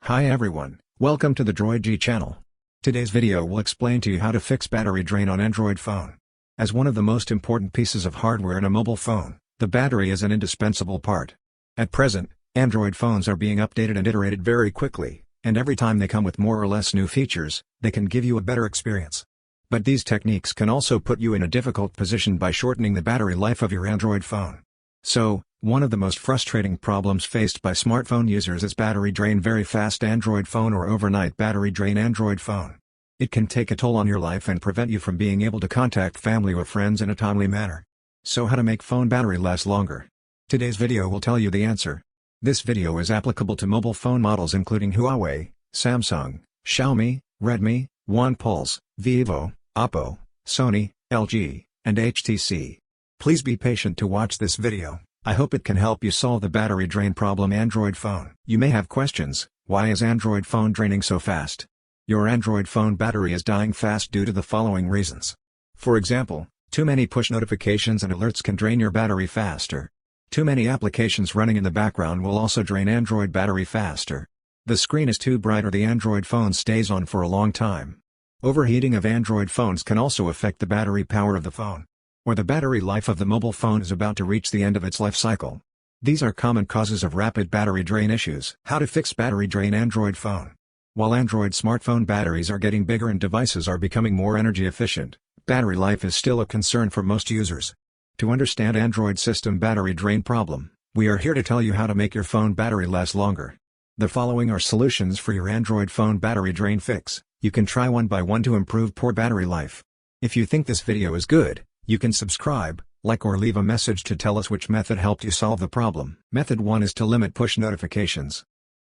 Hi everyone, welcome to the Droid G channel. Today's video will explain to you how to fix battery drain on Android phone. As one of the most important pieces of hardware in a mobile phone, the battery is an indispensable part. At present, Android phones are being updated and iterated very quickly, and every time they come with more or less new features, they can give you a better experience. But these techniques can also put you in a difficult position by shortening the battery life of your Android phone. So, one of the most frustrating problems faced by smartphone users is battery drain very fast Android phone or overnight battery drain Android phone. It can take a toll on your life and prevent you from being able to contact family or friends in a timely manner. So how to make phone battery last longer? Today's video will tell you the answer. This video is applicable to mobile phone models including Huawei, Samsung, Xiaomi, Redmi, OnePlus, Vivo, Oppo, Sony, LG, and HTC. Please be patient to watch this video. I hope it can help you solve the battery drain problem Android phone. You may have questions. Why is Android phone draining so fast? Your Android phone battery is dying fast due to the following reasons. For example, too many push notifications and alerts can drain your battery faster. Too many applications running in the background will also drain Android battery faster. The screen is too bright or the Android phone stays on for a long time. Overheating of Android phones can also affect the battery power of the phone. Or the battery life of the mobile phone is about to reach the end of its life cycle. These are common causes of rapid battery drain issues. How to fix battery drain Android phone? While Android smartphone batteries are getting bigger and devices are becoming more energy efficient, battery life is still a concern for most users. To understand Android system battery drain problem, we are here to tell you how to make your phone battery last longer. The following are solutions for your Android phone battery drain fix. You can try one by one to improve poor battery life. If you think this video is good, you can subscribe, like or leave a message to tell us which method helped you solve the problem. Method 1 is to limit push notifications.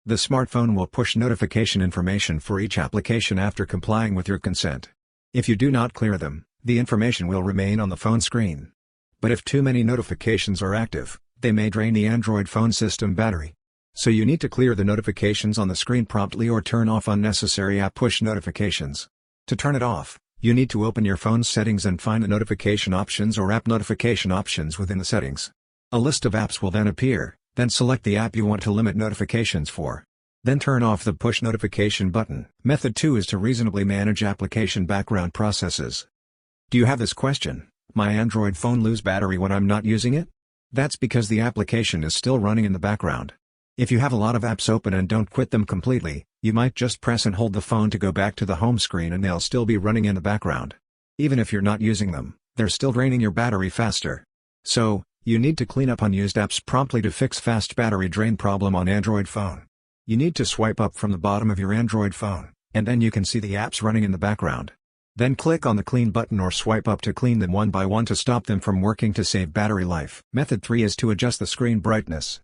The smartphone will push notification information for each application after complying with your consent. If you do not clear them, the information will remain on the phone screen. But if too many notifications are active, they may drain the Android phone system battery. So you need to clear the notifications on the screen promptly or turn off unnecessary app push notifications. To turn it off, you need to open your phone's settings and find the notification options or app notification options within the settings. A list of apps will then appear, then select the app you want to limit notifications for. Then turn off the push notification button. Method 2 is to reasonably manage application background processes. Do you have this question? My Android phone lose battery when I'm not using it? That's because the application is still running in the background. If you have a lot of apps open and don't quit them completely, you might just press and hold the phone to go back to the home screen and they'll still be running in the background. Even if you're not using them, they're still draining your battery faster. So, you need to clean up unused apps promptly to fix fast battery drain problem on Android phone. You need to swipe up from the bottom of your Android phone, and then you can see the apps running in the background. Then click on the clean button or swipe up to clean them one by one to stop them from working to save battery life. Method 3 is to adjust the screen brightness.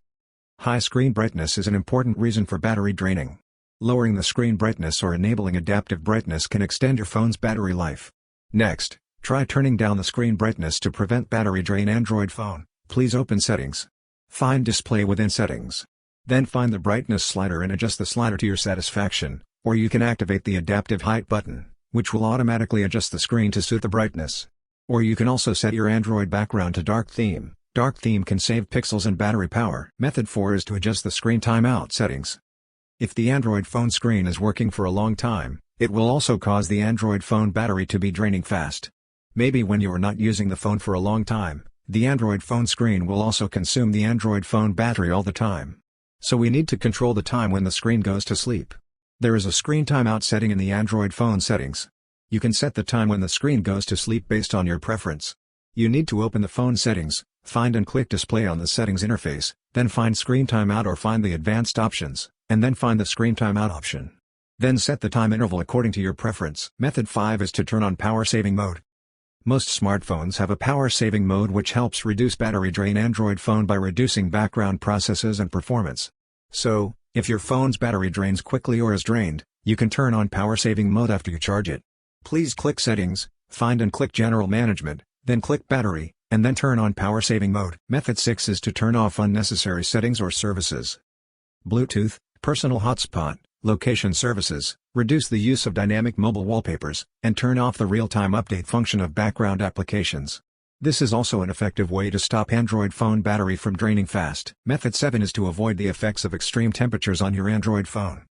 High screen brightness is an important reason for battery draining. Lowering the screen brightness or enabling adaptive brightness can extend your phone's battery life. Next, try turning down the screen brightness to prevent battery drain Android phone. Please open Settings. Find Display within Settings. Then find the brightness slider and adjust the slider to your satisfaction, or you can activate the adaptive height button, which will automatically adjust the screen to suit the brightness. Or you can also set your Android background to dark theme. Dark theme can save pixels and battery power. Method 4 is to adjust the screen timeout settings. If the Android phone screen is working for a long time, it will also cause the Android phone battery to be draining fast. Maybe when you are not using the phone for a long time, the Android phone screen will also consume the Android phone battery all the time. So we need to control the time when the screen goes to sleep. There is a screen timeout setting in the Android phone settings. You can set the time when the screen goes to sleep based on your preference. You need to open the phone settings, find and click Display on the settings interface, then find Screen Timeout or find the advanced options, and then find the Screen Timeout option. Then set the time interval according to your preference. Method 5 is to turn on power saving mode. Most smartphones have a power saving mode which helps reduce battery drain Android phone by reducing background processes and performance. So, if your phone's battery drains quickly or is drained, you can turn on power saving mode after you charge it. Please click Settings, find and click General Management, then click Battery, and then turn on power saving mode. Method 6 is to turn off unnecessary settings or services. Bluetooth, personal hotspot, location services, reduce the use of dynamic mobile wallpapers, and turn off the real-time update function of background applications. This is also an effective way to stop Android phone battery from draining fast. Method 7 is to avoid the effects of extreme temperatures on your Android phone.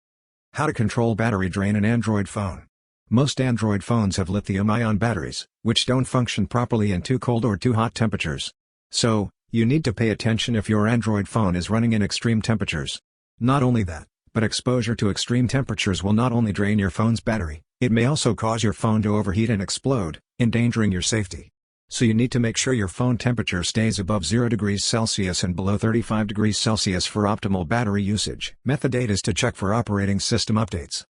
How to control battery drain in Android phone. Most Android phones have lithium-ion batteries, which don't function properly in too cold or too hot temperatures. So, you need to pay attention if your Android phone is running in extreme temperatures. Not only that, but exposure to extreme temperatures will not only drain your phone's battery, it may also cause your phone to overheat and explode, endangering your safety. So you need to make sure your phone temperature stays above 0 degrees Celsius and below 35 degrees Celsius for optimal battery usage. Method 8 is to check for operating system updates.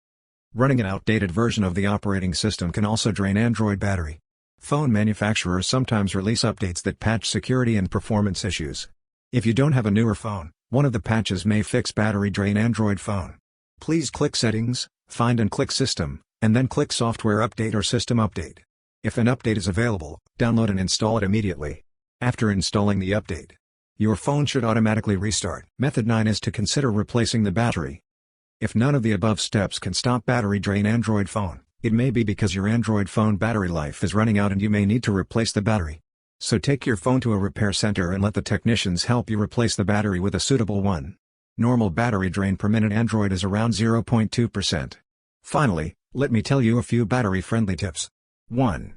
Running an outdated version of the operating system can also drain Android battery. Phone manufacturers sometimes release updates that patch security and performance issues. If you don't have a newer phone, one of the patches may fix battery drain Android phone. Please click Settings, Find and click System, and then click Software Update or System Update. If an update is available, download and install it immediately. After installing the update, your phone should automatically restart. Method 9 is to consider replacing the battery. If none of the above steps can stop battery drain Android phone, it may be because your Android phone battery life is running out and you may need to replace the battery. So take your phone to a repair center and let the technicians help you replace the battery with a suitable one. Normal battery drain per minute Android is around 0.2%. Finally, let me tell you a few battery-friendly tips. 1.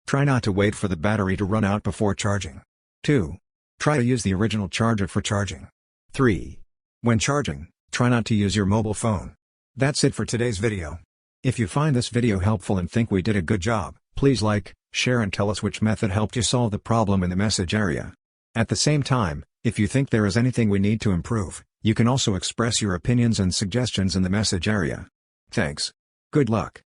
Try not to wait for the battery to run out before charging. 2. Try to use the original charger for charging. 3. When charging, try not to use your mobile phone. That's it for today's video. If you find this video helpful and think we did a good job, please like, share and tell us which method helped you solve the problem in the message area. At the same time, if you think there is anything we need to improve, you can also express your opinions and suggestions in the message area. Thanks. Good luck.